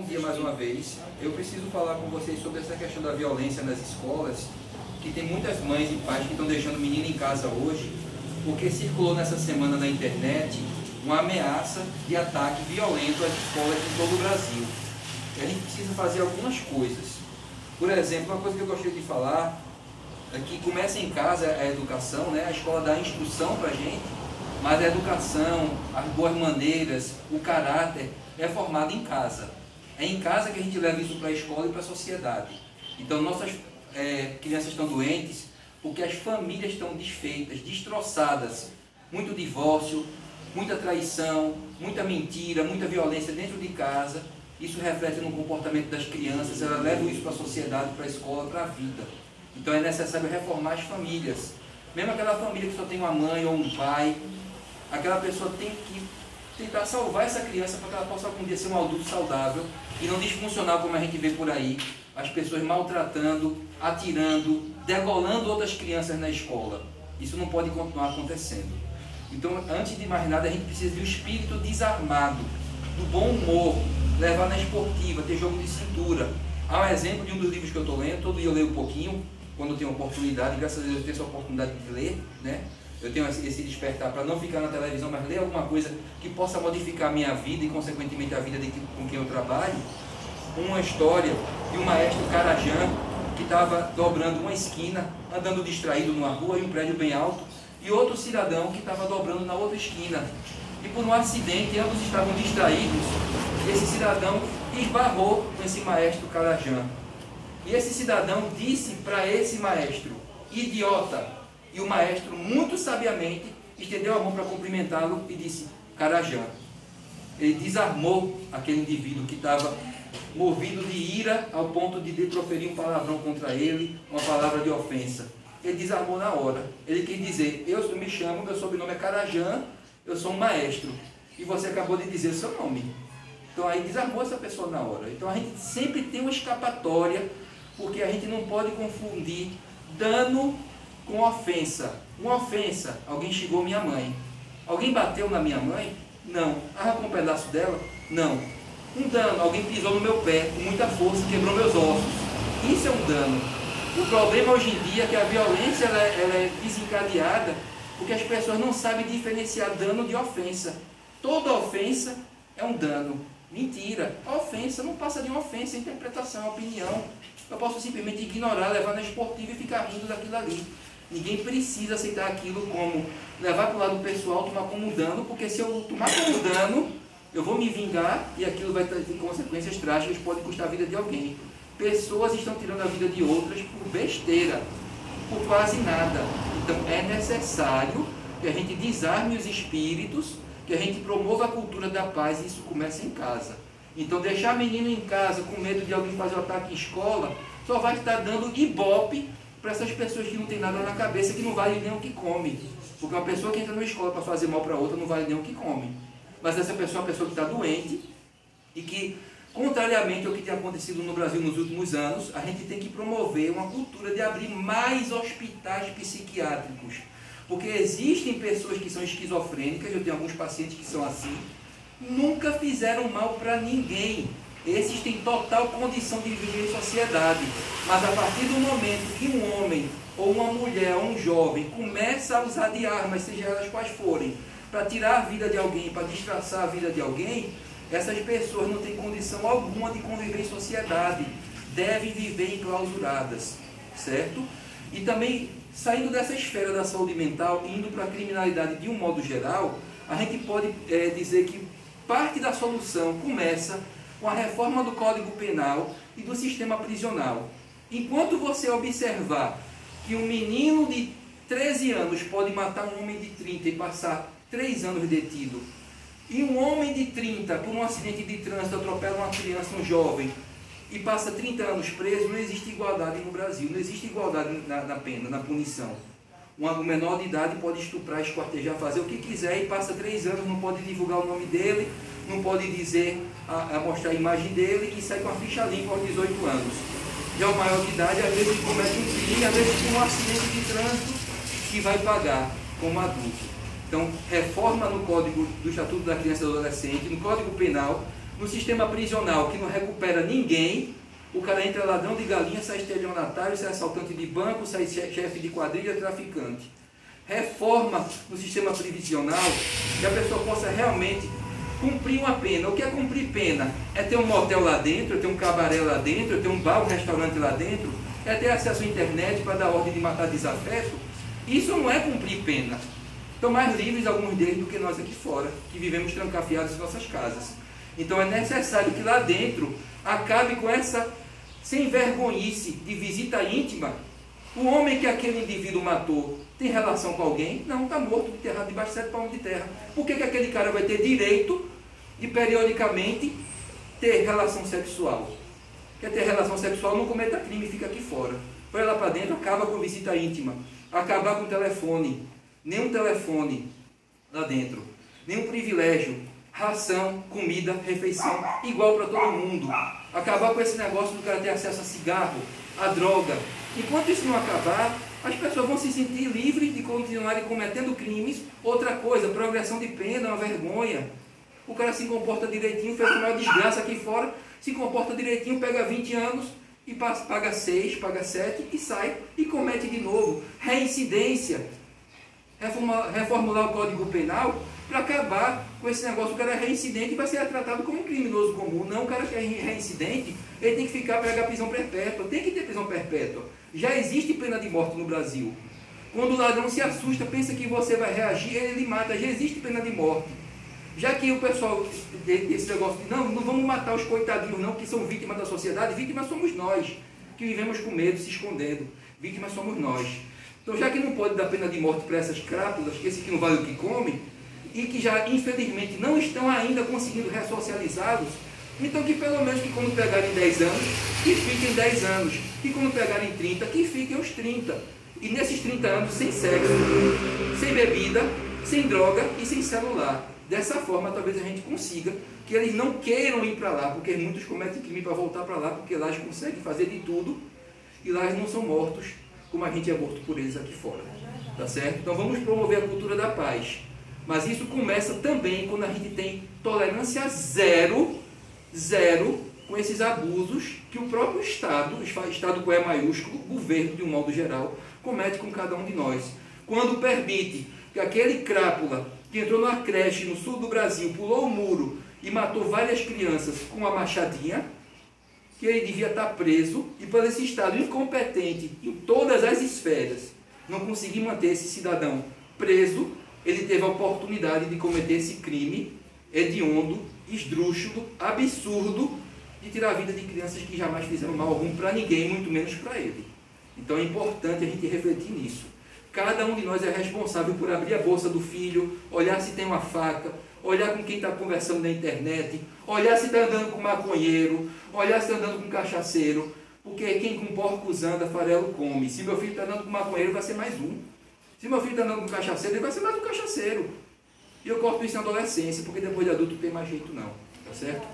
dia mais uma vez. Eu preciso falar com vocês sobre essa questão da violência nas escolas, que tem muitas mães e pais que estão deixando o menino em casa hoje, porque circulou nessa semana na internet uma ameaça de ataque violento às escolas de todo o Brasil. E a gente precisa fazer algumas coisas. Por exemplo, uma coisa que eu gostaria de falar é que começa em casa a educação, né? A escola dá instrução para a gente, mas a educação, as boas maneiras, o caráter é formado em casa. É em casa que a gente leva isso para a escola e para a sociedade. Então nossas crianças estão doentes porque as famílias estão desfeitas, destroçadas. Muito divórcio, muita traição, muita mentira, muita violência dentro de casa. Isso reflete no comportamento das crianças, elas levam isso para a sociedade, para a escola, para a vida. Então é necessário reformar as famílias. Mesmo aquela família que só tem uma mãe ou um pai, aquela pessoa tem que tentar salvar essa criança para que ela possa algum dia ser um adulto saudável e não disfuncional como a gente vê por aí, as pessoas maltratando, atirando, degolando outras crianças na escola. Isso não pode continuar acontecendo. Então, antes de mais nada, a gente precisa de um espírito desarmado, do bom humor, levar na esportiva, ter jogo de cintura. Há um exemplo de um dos livros que eu estou lendo, todo dia eu leio um pouquinho, quando eu tenho oportunidade, graças a Deus eu tenho essa oportunidade de ler, né? Eu tenho esse despertar para não ficar na televisão, mas ler alguma coisa que possa modificar a minha vida e, consequentemente, a vida com quem eu trabalho. Uma história de um maestro Carajã que estava dobrando uma esquina, andando distraído numa rua, em um prédio bem alto, e outro cidadão que estava dobrando na outra esquina. E por um acidente, ambos estavam distraídos, e esse cidadão esbarrou com esse maestro Carajã. E esse cidadão disse para esse maestro: idiota! E o maestro, muito sabiamente, estendeu a mão para cumprimentá-lo e disse: Carajã. Ele desarmou aquele indivíduo que estava movido de ira ao ponto de proferir um palavrão contra ele, uma palavra de ofensa. Ele desarmou na hora. Ele quis dizer: eu me chamo, meu sobrenome é Carajã, eu sou um maestro. E você acabou de dizer o seu nome. Então aí desarmou essa pessoa na hora. Então a gente sempre tem uma escapatória, porque a gente não pode confundir dano com ofensa. Uma ofensa: alguém xingou minha mãe. Alguém bateu na minha mãe? Não. Arrancou um pedaço dela? Não. Um dano: alguém pisou no meu pé com muita força e quebrou meus ossos. Isso é um dano. O problema hoje em dia é que a violência ela é desencadeada porque as pessoas não sabem diferenciar dano de ofensa. Toda ofensa é um dano. Mentira. A ofensa não passa de uma ofensa, é interpretação, é opinião. Eu posso simplesmente ignorar, levar na esportiva e ficar rindo daquilo ali. Ninguém precisa aceitar aquilo como levar para o lado pessoal, tomar como dano, porque se eu tomar como dano, eu vou me vingar e aquilo vai ter consequências trágicas, pode custar a vida de alguém. Pessoas estão tirando a vida de outras por besteira, por quase nada. Então é necessário que a gente desarme os espíritos, que a gente promova a cultura da paz, e isso começa em casa. Então deixar menino em casa com medo de alguém fazer um ataque em escola só vai estar dando ibope para essas pessoas que não tem nada na cabeça, que não vale nem o que come. Porque uma pessoa que entra na escola para fazer mal para outra não vale nem o que come. Mas essa pessoa é uma pessoa que está doente e que, contrariamente ao que tem acontecido no Brasil nos últimos anos, a gente tem que promover uma cultura de abrir mais hospitais psiquiátricos. Porque existem pessoas que são esquizofrênicas, eu tenho alguns pacientes que são assim, nunca fizeram mal para ninguém. Esses têm total condição de viver em sociedade. Mas a partir do momento que um homem, ou uma mulher, ou um jovem, começa a usar de armas, seja elas quais forem, para tirar a vida de alguém, para disfarçar a vida de alguém, essas pessoas não têm condição alguma de conviver em sociedade. Devem viver enclausuradas, certo? E também, saindo dessa esfera da saúde mental e indo para a criminalidade de um modo geral, a gente pode dizer que parte da solução começa com a reforma do Código Penal e do sistema prisional. Enquanto você observar que um menino de 13 anos pode matar um homem de 30 e passar 3 anos detido, e um homem de 30, por um acidente de trânsito, atropela uma criança, um jovem, e passa 30 anos preso, não existe igualdade no Brasil, não existe igualdade na pena, na punição. Um menor de idade pode estuprar, esquartejar, fazer o que quiser e passa 3 anos, não pode divulgar o nome dele, não pode dizer, mostrar a imagem dele e sai com a ficha limpa aos 18 anos. Já o maior de idade, às vezes comete um crime, às vezes com um acidente de trânsito que vai pagar como adulto. Então, reforma no Código do Estatuto da Criança e do Adolescente, no Código Penal, No sistema prisional, que não recupera ninguém, o cara entra ladrão de galinha, sai estelionatário, sai assaltante de banco, sai chefe de quadrilha, traficante. Reforma no sistema prisional, que a pessoa possa realmente cumprir uma pena. O que é cumprir pena? É ter um motel lá dentro, é ter um cabaré lá dentro, é ter um bar, um restaurante lá dentro, é ter acesso à internet para dar ordem de matar desafeto. Isso não é cumprir pena. Estão mais livres alguns deles do que nós aqui fora, que vivemos trancafiados em nossas casas. Então é necessário que lá dentro acabe com essa sem vergonhice de visita íntima. O homem que aquele indivíduo matou tem relação com alguém? Não, está morto, enterrado debaixo de 7 palmos de terra. Por que aquele cara vai ter direito de periodicamente ter relação sexual? Quer ter relação sexual, não cometa crime, fica aqui fora. Vai lá para dentro, acaba com visita íntima, acabar com o telefone, nenhum telefone lá dentro, nenhum privilégio, ração, comida, refeição, igual para todo mundo. Acabar com esse negócio do cara ter acesso a cigarro, a droga. Enquanto isso não acabar, as pessoas vão se sentir livres de continuarem cometendo crimes. Outra coisa, progressão de pena, uma vergonha. O cara se comporta direitinho, fez uma desgraça aqui fora, se comporta direitinho, pega 20 anos e paga 6, paga 7 e sai e comete de novo. Reincidência. Reformular o Código Penal para acabar com esse negócio. O cara é reincidente e vai ser tratado como um criminoso comum. Não, o cara que é reincidente, ele tem que ficar, pegar prisão perpétua. Tem que ter prisão perpétua. Já existe pena de morte no Brasil. Quando o ladrão se assusta, pensa que você vai reagir, ele lhe mata. Já existe pena de morte. Já que o pessoal, esse negócio de não vamos matar os coitadinhos não, que são vítimas da sociedade, vítimas somos nós, que vivemos com medo, se escondendo. Vítimas somos nós. Então, já que não pode dar pena de morte para essas crápulas, que esse que não vale o que come, e que já, infelizmente, não estão ainda conseguindo ressocializados, então que pelo menos que quando pegarem 10 anos, que fiquem 10 anos, e quando pegarem 30, que fiquem os 30. E nesses 30 anos, sem sexo, sem bebida, sem droga e sem celular. Dessa forma, talvez a gente consiga que eles não queiram ir para lá, porque muitos cometem crime para voltar para lá, porque lá eles conseguem fazer de tudo, e lá eles não são mortos, como a gente é morto por eles aqui fora. Tá certo? Então vamos promover a cultura da paz. Mas isso começa também quando a gente tem tolerância zero com esses abusos que o próprio Estado com E maiúsculo, governo de um modo geral, comete com cada um de nós. Quando permite que aquele crápula que entrou numa creche no sul do Brasil, pulou o muro e matou várias crianças com uma machadinha, que ele devia estar preso, e por esse Estado incompetente em todas as esferas, não conseguir manter esse cidadão preso, ele teve a oportunidade de cometer esse crime hediondo, esdrúxulo, absurdo, de tirar a vida de crianças que jamais fizeram mal algum para ninguém, muito menos para ele. Então é importante a gente refletir nisso. Cada um de nós é responsável por abrir a bolsa do filho, olhar se tem uma faca, olhar com quem está conversando na internet, olhar se está andando com maconheiro, olhar se está andando com cachaceiro, porque quem com porcos anda, farelo come. Se meu filho está andando com maconheiro, vai ser mais um. Se meu filho está andando com cachaceiro, ele vai ser mais um cachaceiro. E eu corto isso na adolescência, porque depois de adulto não tem mais jeito não, tá certo?